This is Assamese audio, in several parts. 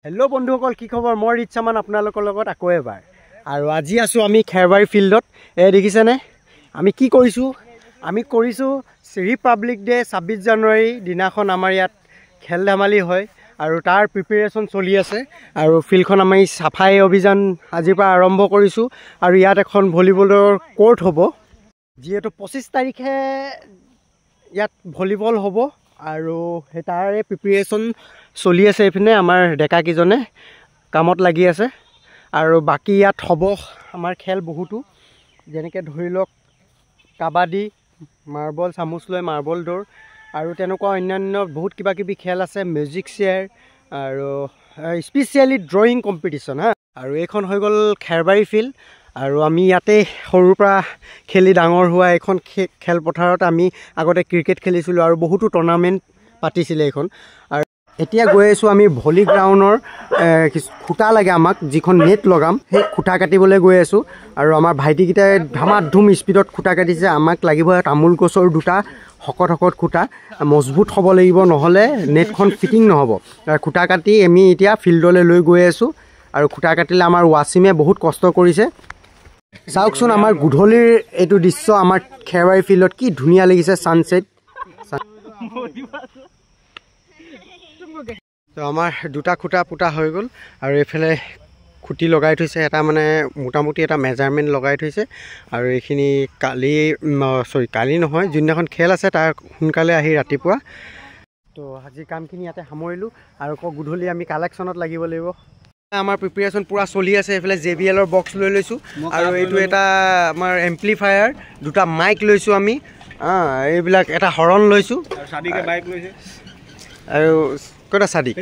হেল্ল' বন্ধুসকল, কি খবৰ? মই ৰিচামান আপোনালোকৰ লগত আকৌ এবাৰ। আৰু আজি আছোঁ আমি খেৰবাৰী ফিল্ডত। দেখিছেনে আমি কি কৰিছোঁ? আমি কৰিছোঁ ৰিপাব্লিক ডে 26 জানুৱাৰী দিনাখন আমাৰ ইয়াত খেল ধেমালি হয় আৰু তাৰ প্ৰিপেৰেশ্যন চলি আছে। আৰু ফিল্ডখন আমি চাফাই অভিযান আজিৰ পৰা আৰম্ভ কৰিছোঁ। আৰু ইয়াত এখন ভলীবলৰ কোৰ্ট হ'ব, যিহেতু 25 তাৰিখে ইয়াত ভলীবল হ'ব আৰু সেই তাৰে প্ৰিপেৰেশ্যন চলি আছে। এইপিনে আমাৰ ডেকাকেইজনে কামত লাগি আছে। আৰু বাকী ইয়াত হ'ব আমাৰ খেল বহুতো, যেনেকৈ ধৰি লওক কাবাডী, মাৰ্বল, চামুচ লৈ মাৰ্বল দৌৰ আৰু তেনেকুৱা অন্যান্য বহুত কিবা কিবি খেল আছে, মিউজিক চেয়াৰ আৰু স্পেচিয়েলি ড্ৰয়িং কম্পিটিশ্যন। আৰু এইখন হৈ গ'ল খেৰবাৰী ফিল্ড। আৰু আমি ইয়াতে সৰুৰ পৰা খেলি ডাঙৰ হোৱা এইখন খেলপথাৰত আমি আগতে ক্ৰিকেট খেলিছিলোঁ আৰু বহুতো টুৰ্ণামেণ্ট পাতিছিলে এইখন। আৰু এতিয়া গৈ আছোঁ আমি ভলী গ্ৰাউণ্ডৰ খুঁটা লাগে আমাক, যিখন নেট লগাম, সেই খুঁটা কাটিবলৈ গৈ আছোঁ। আৰু আমাৰ ভাইটিকেইটাই ধামাধুম স্পীডত খুঁটা কাটিছে। আমাক লাগিব তামোল গছৰ দুটা শকত খুঁটা, মজবুত হ'ব লাগিব, নহ'লে নেটখন ফিটিং নহ'ব। খুঁটা কাটি আমি এতিয়া ফিল্ডলৈ লৈ গৈ আছোঁ। আৰু খুঁটা কাটিলে আমাৰ ৱাচিমে বহুত কষ্ট কৰিছে। চাওকচোন আমাৰ গধূলিৰ এইটো দৃশ্য, আমাৰ খেৰবাৰী ফিল্ডত কি ধুনীয়া লাগিছে ছানছেট। তো আমাৰ দুটা খুঁটা পুতা হৈ গ'ল আৰু এইফালে খুঁটি লগাই থৈছে, এটা মানে মোটামুটি এটা মেজাৰমেণ্ট লগাই থৈছে। আৰু এইখিনি কালি নহয়, যোনদিনাখন খেল আছে তাৰ সোনকালে আহি ৰাতিপুৱা। তো আজি কামখিনি ইয়াতে সামৰিলোঁ আৰু আকৌ গধূলি আমি কালেকশ্যনত লাগিব লাগিব। আমাৰ প্ৰিপেৰেশ্যন পূৰা চলি আছে। এইফালে JBL বক্স লৈ লৈছোঁ আৰু এইটো এটা আমাৰ এম্প্লিফায়াৰ, দুটা মাইক লৈছোঁ আমি, এইবিলাক এটা হৰণ লৈছোঁ। আৰু ক'তা চাদিক,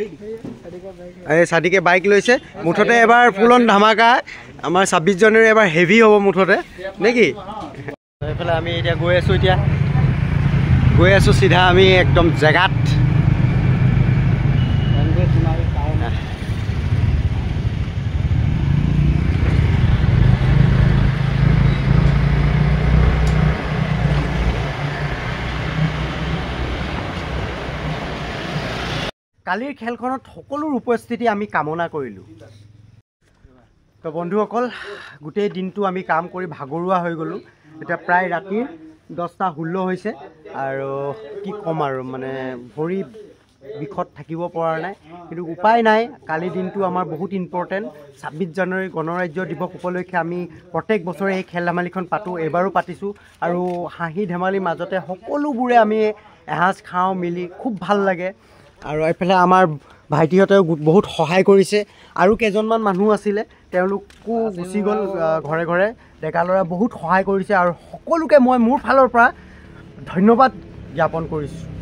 এই চাদিকে বাইক লৈছে। মুঠতে এবাৰ ফুলন ধামাকা, আমাৰ 26 জানুৱাৰী এবাৰ হেভি হ'ব মুঠতে, নেকি? এইফালে আমি এতিয়া গৈ আছোঁ চিধা আমি একদম জেগাত। কালিৰ খেলখনত সকলোৰ উপস্থিতি আমি কামনা কৰিলোঁ। তো বন্ধুসকল, গোটেই দিনটো আমি কাম কৰি ভাগৰুৱা হৈ গ'লোঁ। এতিয়া প্ৰায় ৰাতিৰ 10:16 হৈছে আৰু কি ক'ম আৰু, মানে ভৰি বিষত থাকিব পৰা নাই, কিন্তু উপায় নাই। কালিৰ দিনটো আমাৰ বহুত ইম্পৰ্টেণ্ট। 26 জানুৱাৰী গণৰাজ্য দিৱস উপলক্ষে আমি প্ৰত্যেক বছৰে এই খেল ধেমালিখন পাতোঁ, এইবাৰো পাতিছোঁ। আৰু হাঁহি ধেমালিৰ মাজতে সকলোবোৰে আমি এসাঁজ খাওঁ মিলি, খুব ভাল লাগে। আৰু এইফালে আমাৰ ভাইটিহঁতেও বহুত সহায় কৰিছে। আৰু কেইজনমান মানুহ আছিলে, তেওঁলোকো গুচি গ'ল ঘৰে ঘৰে। ডেকা ল'ৰা বহুত সহায় কৰিছে আৰু সকলোকে মই মোৰ ফালৰ পৰা ধন্যবাদ জ্ঞাপন কৰিছোঁ।